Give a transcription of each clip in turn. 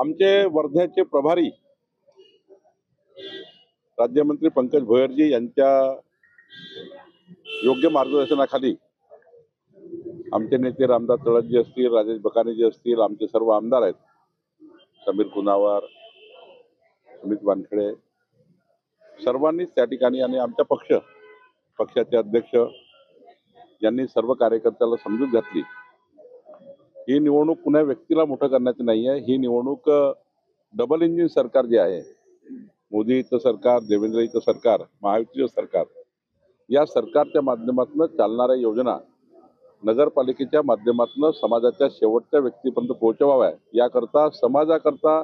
आमचे वर्ध्याचे प्रभारी राज्यमंत्री पंकज भोयरजी यांच्या योग्य मार्गदर्शनाखाली आमचे नेते रामदास तळसजी असतील, राजेश बकानीजी असतील, आमचे सर्व आमदार आहेत, समीर कुनावर, अमित वानखेडे, सर्वांनीच त्या ठिकाणी आणि आमचा पक्षाचे अध्यक्ष यांनी सर्व कार्यकर्त्याला समजूत घातली. ही निवडणूक कुणा व्यक्तीला मोठं करण्याची नाही आहे. ही निवडणूक डबल इंजिन सरकार जे आहे, मोदीचं सरकार, देवेंद्रजीचं सरकार, महायुतीचं सरकार, या सरकारच्या माध्यमातून चालणाऱ्या योजना नगरपालिकेच्या माध्यमातून समाजाच्या शेवटच्या व्यक्तीपर्यंत पोहोचवाव्या याकरता, समाजाकरता,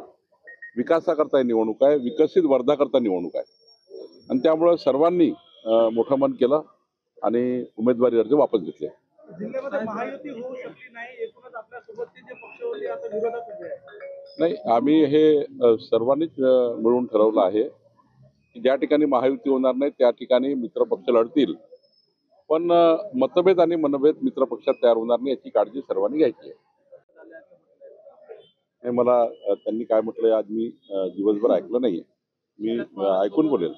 विकासाकरता ही निवडणूक आहे, विकसित वर्धाकरता निवडणूक आहे. आणि त्यामुळे सर्वांनी मोठं मन केलं आणि उमेदवारी अर्ज वापस घेतले. जिल्ह्यामध्ये महायुती होऊ शकली नाही, एकूणच आपल्या सोबतचे जे पक्ष होते आता विरोधात उभे आहेत. नाही, आम्ही हे सर्वांनीच मिळून ठरवलं आहे की ज्या ठिकाणी महायुती होणार नाही त्या ठिकाणी मित्रपक्ष लढतील, पण मतभेद आणि मनभेद मित्रपक्षात तयार होणार नाही याची काळजी सर्वांनी घ्यायची आहे. मला त्यांनी काय म्हटलंय आज मी दिवसभर ऐकलं नाहीये, मी ऐकून बोलेल.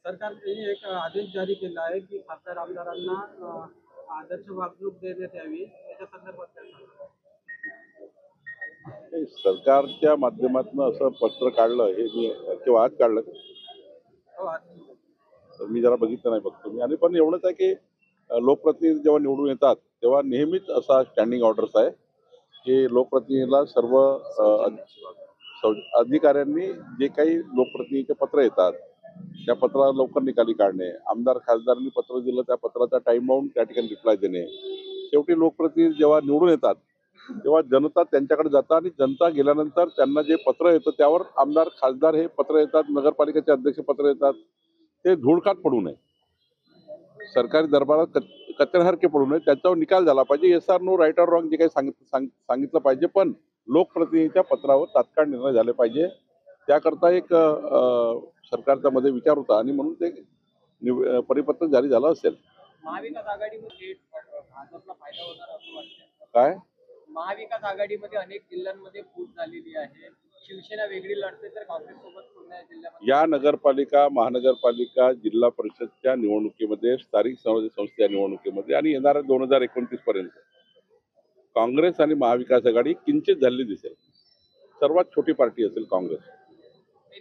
सरकारने एक आदेश जारी केला आहे की खासदार आमदारांना आदर्श वागणूक देण्यात यावी, याच्या संदर्भात काय सांगणार? सरकारच्या माध्यमातून असं पत्र काढलं हे मी किंवा आज काढलं तर मी जरा बघितलं नाही, बघतो मी. आणि पण एवढंच आहे की लोकप्रतिनिधी जेव्हा निवडून येतात तेव्हा नेहमीच असा स्टँडिंग ऑर्डर्स आहे की लोकप्रतिनिधीला सर्व अधिकाऱ्यांनी जे काही लोकप्रतिनिधीचे पत्र येतात त्या पत्राला लवकर निकाली काढणे, आमदार खासदारांनी पत्र दिलं त्या पत्राचा टाइम बाउंड त्या ठिकाणी रिप्लाय देणे. शेवटी लोकप्रतिनिधी जेव्हा निवडून येतात तेव्हा जनता त्यांच्याकडे जातात आणि जनता गेल्यानंतर त्यांना जे पत्र येतं त्यावर आमदार खासदार हे पत्र येतात, नगरपालिकेचे अध्यक्ष पत्र येतात, ते धूळखात पडू नये, सरकारी दरबारात कचऱ्यासारखे पडू नये, त्याच्यावर निकाल झाला पाहिजे. Yes or no, right or wrong जे काही सांगितलं पाहिजे, पण लोकप्रतिनिधीच्या पत्रावर तात्काळ निर्णय झाले पाहिजे. त्याकरता एक सरकारचा मध्ये विचार होता आणि म्हणून ते परिपत्रक जारी झालं असेल. महाविकास आघाडीमध्ये भाजपला फायदा होणार असं वाटतं काय? महाविकास आघाडीमध्ये अनेक जिल्ह्यांमध्ये फूट झालेली आहे, शिवसेना वेगळी लढते तर काँग्रेस सोबत पुन्हा जिल्ह्यामध्ये या नगरपालिका, महानगरपालिका, जिल्हा परिषदच्या निवडणुकीमध्ये, स्थानिक स्वराज्य संस्थेच्या निवडणुकीमध्ये आणि येणाऱ्या 2029 पर्यंत काँग्रेस आणि महाविकास आघाडी किंचित झालेली दिसेल. सर्वात छोटी पार्टी असेल काँग्रेस.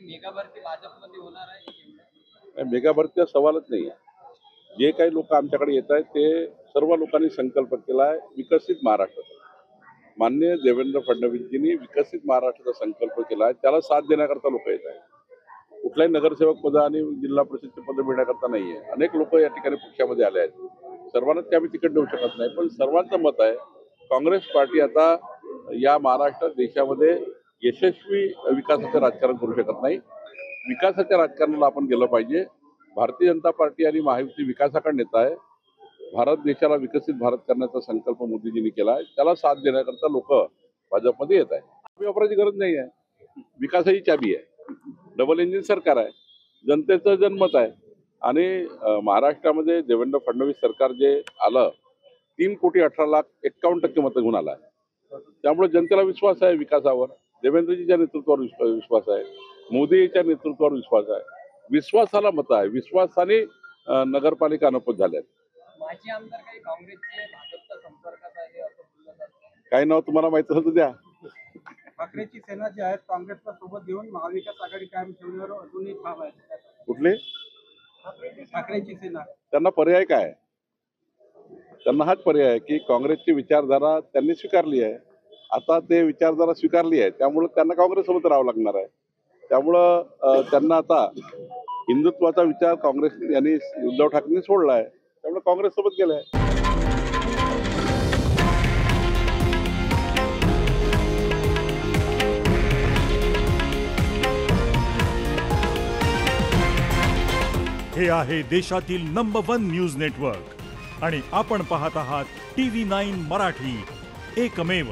मेगा भरती भाजपमध्ये होणार आहे? मेगा भरतीचा सवालच नाही आहे. जे काही लोक आमच्याकडे येत आहेत ते सर्व लोकांनी संकल्प केला आहे विकसित महाराष्ट्र. माननीय देवेंद्र फडणवीसजींनी विकसित महाराष्ट्राचा संकल्प केला आहे, त्याला साथ देण्याकरता लोक येत आहेत. कुठल्याही नगरसेवक पद आणि जिल्हा परिषदचे पद मिळण्याकरता नाही आहे. अनेक लोक या ठिकाणी पक्षामध्ये आले आहेत. सर्वांनाच ते आम्ही तिकीट देऊ शकत नाही, पण सर्वांचं मत आहे काँग्रेस पार्टी आता या महाराष्ट्र देशामध्ये यशस्वी विकासाचं राजकारण करू शकत नाही. विकासाच्या राजकारणाला आपण गेलं पाहिजे. भारतीय जनता पार्टी आणि महायुती विकासाकडे नेत आहे. भारत देशाला विकसित भारत करण्याचा संकल्प मोदीजींनी केला आहे, त्याला साथ देण्याकरता लोक भाजपमध्ये येत आहे. वापरायची गरज नाही आहे. विकासाची चाबी आहे. डबल इंजिन सरकार आहे, जनतेचं जनमत आहे. आणि महाराष्ट्रामध्ये देवेंद्र फडणवीस सरकार जे आलं 3,18,51,000% मतं घेऊन आला आहे. त्यामुळे जनतेला विश्वास आहे विकासावर. देवेंद्रजीच्या नेतृत्वावर विश्वास आहे, मोदीच्या नेतृत्वावर विश्वास आहे. विश्वासाला मत आहे. विश्वासाने नगरपालिका अनपत झाल्या आहेत. माजी आमदार काही काँग्रेसचे भाजपच्या संपर्कात आहे असं बोललं जातं. काही नाव तुम्हाला माहित असेल तर द्या. ठाकरेची सेना जी आहे काँग्रेसला सोबत घेऊन महाविकास आघाडी कायम ठेवण्यावर अजूनही ठाम आहे. कुठले? ठाकरेची सेना. त्यांना पर्याय काय? त्यांना हाच पर्याय आहे की काँग्रेसची विचारधारा त्यांनी स्वीकारली आहे. आता ते विचारधारा स्वीकारली आहे त्यामुळे त्यांना काँग्रेससोबत राहावं लागणार आहे. त्यामुळं त्यांना आता हिंदुत्वाचा विचार काँग्रेस यांनी उद्धव ठाकरेंनी सोडला आहे, त्यामुळे काँग्रेससोबत गेलाय. हे आहे देशातील नंबर 1 न्यूज नेटवर्क आणि आपण पाहत आहात TV9 मराठी, एकमेव.